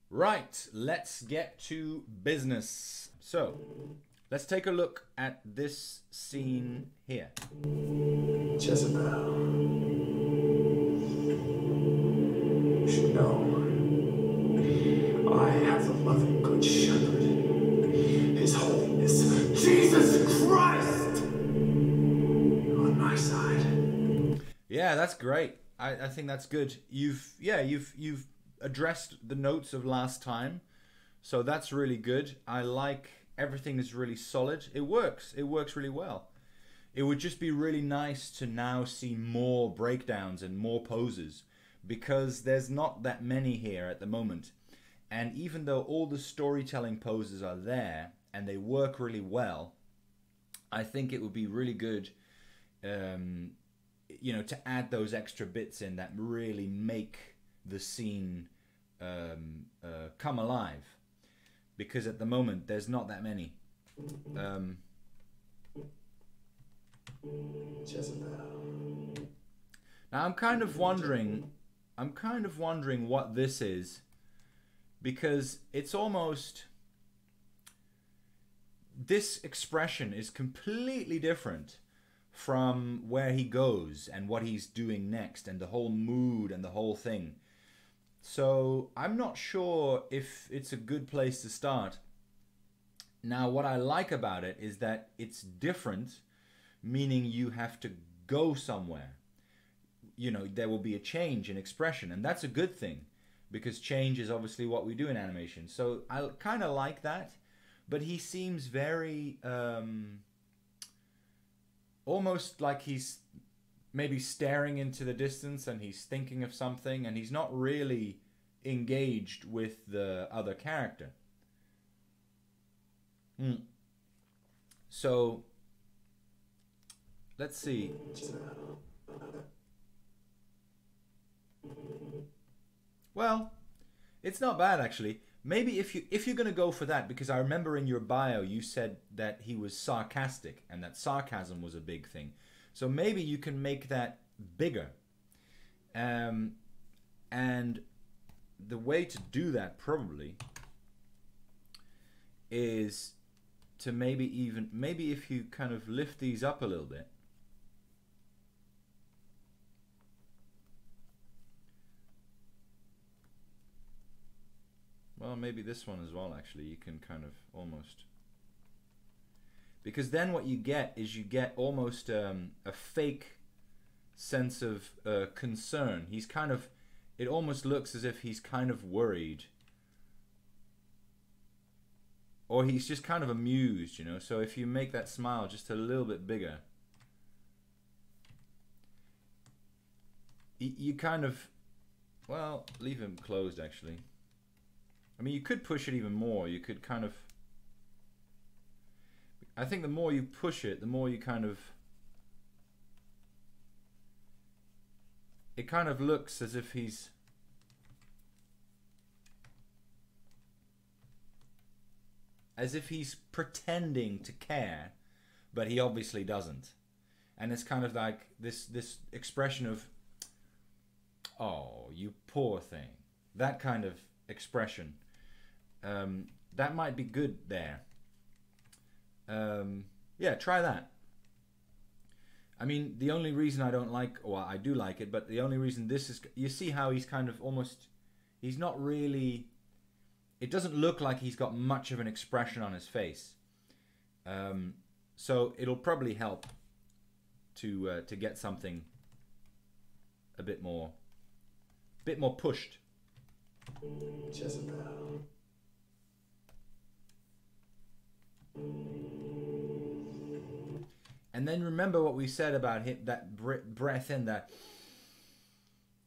Right, let's get to business. So, let's take a look at this scene here. Jezebel, you should know, I have the loving good shepherd, His Holiness, Jesus Christ, on my side. Yeah, that's great. I think that's good. You've addressed the notes of last time, so that's really good. I like everything is really solid. It works. It works really well. It would just be really nice to now see more breakdowns and more poses because there's not that many here at the moment. And even though all the storytelling poses are there and they work really well, I think it would be really good, to add those extra bits in that really make the scene come alive. Because at the moment, there's not that many. Jezebel. Now I'm kind of wondering what this is, because it's almost, this expression is completely different from where he goes and what he's doing next and the whole mood and the whole thing. So I'm not sure if it's a good place to start. Now what I like about it is that it's different, meaning you have to go somewhere. There will be a change in expression, and that's a good thing because change is obviously what we do in animation. So I kind of like that, but he seems very almost like he's maybe staring into the distance and he's thinking of something and he's not really engaged with the other character. So let's see. Well, it's not bad actually. Maybe if you're going to go for that, because I remember in your bio you said that he was sarcastic and that sarcasm was a big thing. So maybe you can make that bigger. And the way to do that probably is to maybe if you kind of lift these up a little bit. Well, maybe this one as well, actually. You can kind of almost... Because then what you get is you get almost a fake sense of concern. He's kind of... It almost looks as if he's kind of worried. Or he's just kind of amused, So if you make that smile just a little bit bigger... You kind of... Well, leave him closed, actually. I mean, you could push it even more. You could kind of... I think the more you push it, the more you kind of... It kind of looks as if he's... As if he's pretending to care, but he obviously doesn't. And it's kind of like this expression of, oh, you poor thing. That kind of expression. That might be good there. Yeah, try that. I mean, the only reason I don't like, well, I do like it, but the only reason this is, you see how he's kind of almost, he's not really, it doesn't look like he's got much of an expression on his face. So it'll probably help to get something a bit more pushed. Jezebel. And then remember what we said about him, that breath in, that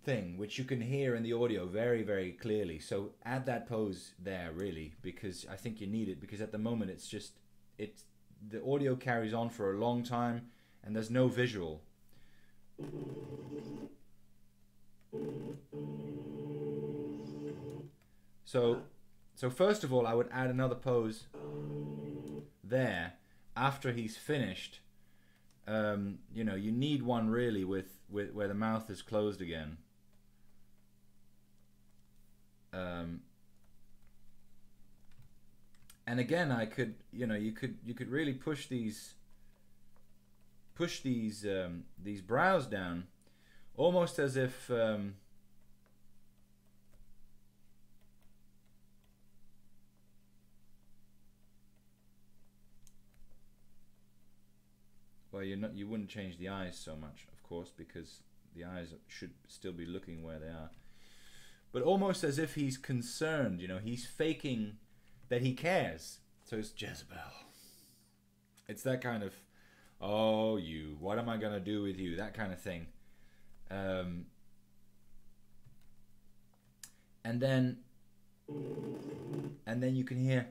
thing, which you can hear in the audio very, very clearly. So add that pose there, really, because I think you need it. Because at the moment, the audio carries on for a long time, and there's no visual. So first of all, I would add another pose there after he's finished. You need one really with where the mouth is closed again. And again, I could, you know, you could really push these brows down, almost as if well, you wouldn't change the eyes so much, of course, because the eyes should still be looking where they are. But almost as if he's concerned, you know, he's faking that he cares. So it's Jezebel. It's that kind of, oh, you, what am I going to do with you? That kind of thing. And then you can hear,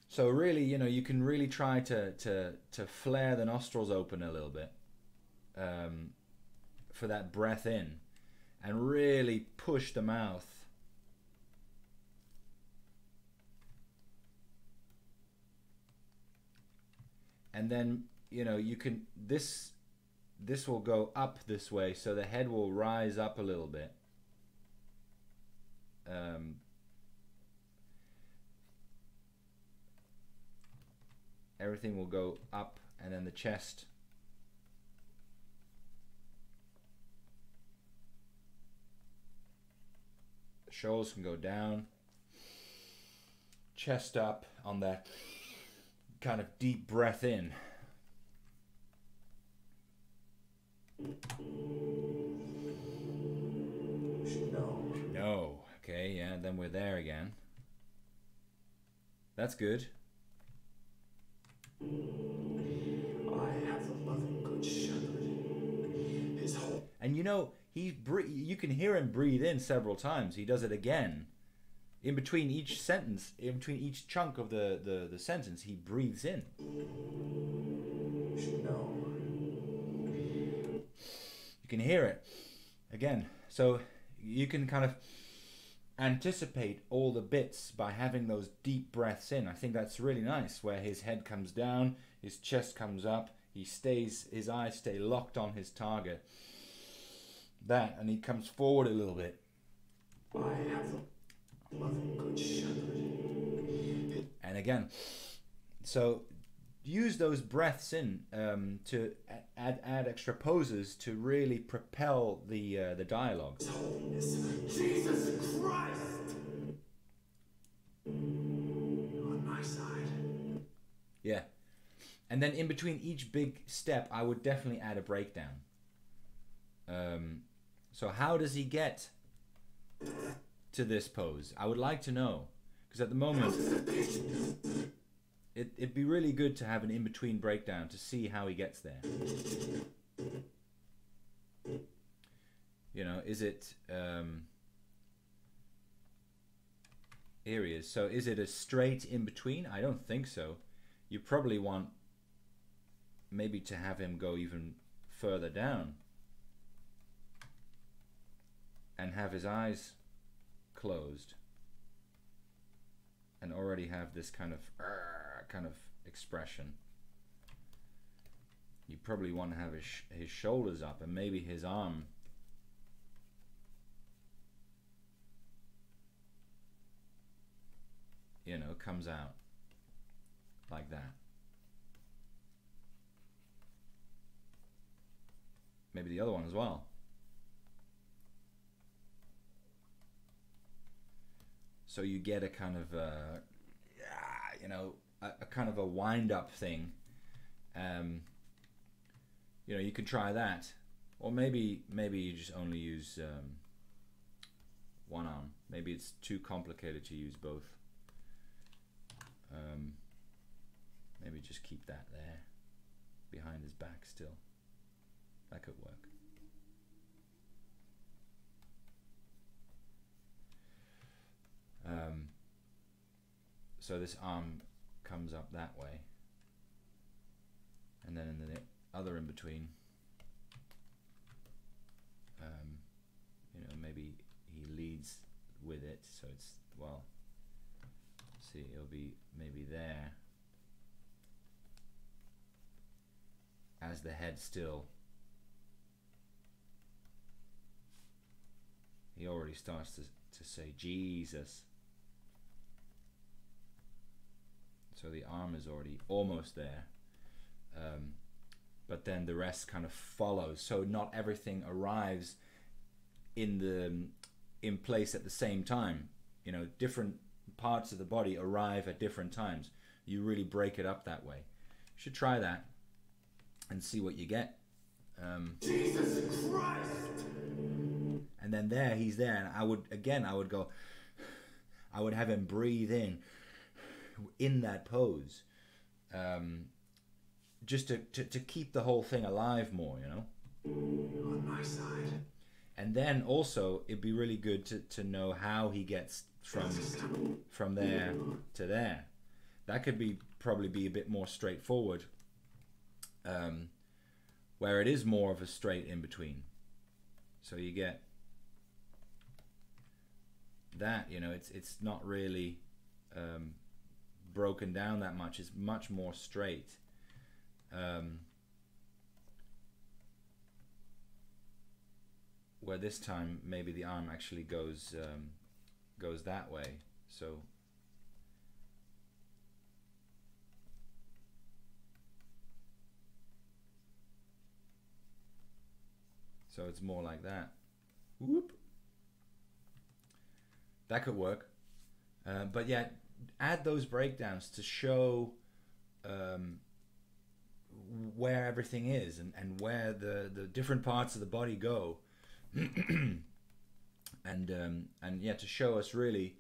so really, you know, you can really try to flare the nostrils open a little bit for that breath in, and really push the mouth. And then, you know, you can, this will go up this way, so the head will rise up a little bit. Everything will go up, and then the chest. The shoulders can go down. Chest up on that kind of deep breath in. No. Okay, yeah, then we're there again. That's good. I have a loving good shepherd. His whole... And you know, you can hear him breathe in several times. He does it again. In between each sentence, in between each chunk of the sentence, he breathes in. No. You can hear it again. So you can kind of anticipate all the bits by having those deep breaths in. I think that's really nice, where his head comes down, his chest comes up, his eyes stay locked on his target. That, and he comes forward a little bit. I have a loving good shepherd. And again, so use those breaths in to add extra poses to really propel the dialogue. His holiness, Jesus Christ, on my side. Yeah. And then in between each big step, I would definitely add a breakdown. So how does he get to this pose? I would like to know, because at the moment it'd be really good to have an in-between breakdown to see how he gets there. You know, is it here he is. So is it a straight in-between? I don't think so. You probably want maybe to have him go even further down and have his eyes closed and already have this kind of expression. You probably want to have his shoulders up and maybe his arm comes out like that. Maybe the other one as well. So you get a kind of a kind of a wind-up thing. You could try that, or maybe you just only use one arm. Maybe it's too complicated to use both. Maybe just keep that there behind his back still. That could work. So this arm comes up that way, and then in the other in between, maybe he leads with it, so it's, well, see, it'll be maybe there as the head still. He already starts to say Jesus. So the arm is already almost there. But then the rest kind of follows. So not everything arrives in place at the same time. You know, different parts of the body arrive at different times. You really break it up that way. You should try that and see what you get. Jesus Christ! And then there, he's there, and I would go, I would have him breathe in that pose, just to keep the whole thing alive more, you know. On my side. And then also, it'd be really good to know how he gets from there to there. That could probably be a bit more straightforward, where it is more of a straight in between. So you get that, you know, it's not really broken down that much. It's much more straight. Where this time maybe the arm actually goes that way. So it's more like that. Whoop. That could work. But yeah, add those breakdowns to show where everything is and where the different parts of the body go. and yeah, to show us really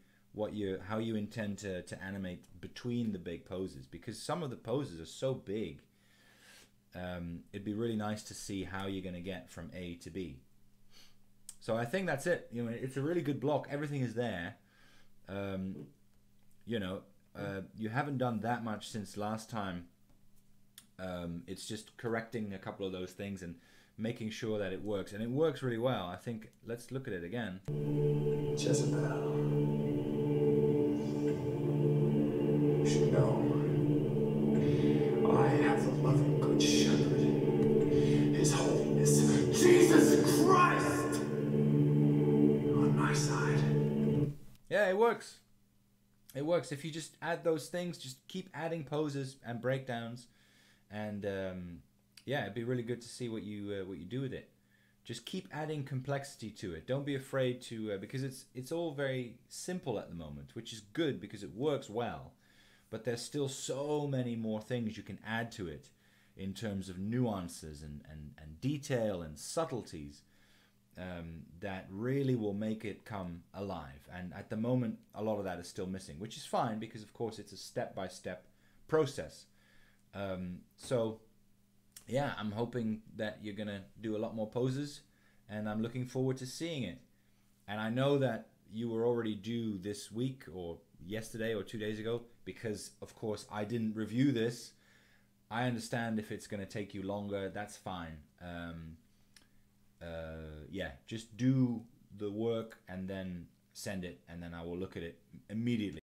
how you intend to animate between the big poses, because some of the poses are so big. It'd be really nice to see how you're going to get from A to B. So I think that's it. You know, it's a really good block. Everything is there. You know, you haven't done that much since last time. It's just correcting a couple of those things and making sure that it works, and it works really well. I think let's look at it again. Jezebel. You should know. I have the loving good shepherd. His holiness, Jesus Christ, on my side. Yeah, it works. It works. If you just add those things, just keep adding poses and breakdowns, and yeah, it'd be really good to see what you do with it. Just keep adding complexity to it. Don't be afraid to because it's all very simple at the moment, which is good because it works well. But there's still so many more things you can add to it in terms of nuances and detail and subtleties that really will make it come alive. And at the moment, a lot of that is still missing, which is fine because, of course, it's a step-by-step process. So, yeah, I'm hoping that you're going to do a lot more poses, and I'm looking forward to seeing it. And I know that you were already due this week or yesterday or 2 days ago because, of course, I didn't review this. I understand if it's going to take you longer, that's fine. Yeah, just do the work and then send it, and then I will look at it immediately.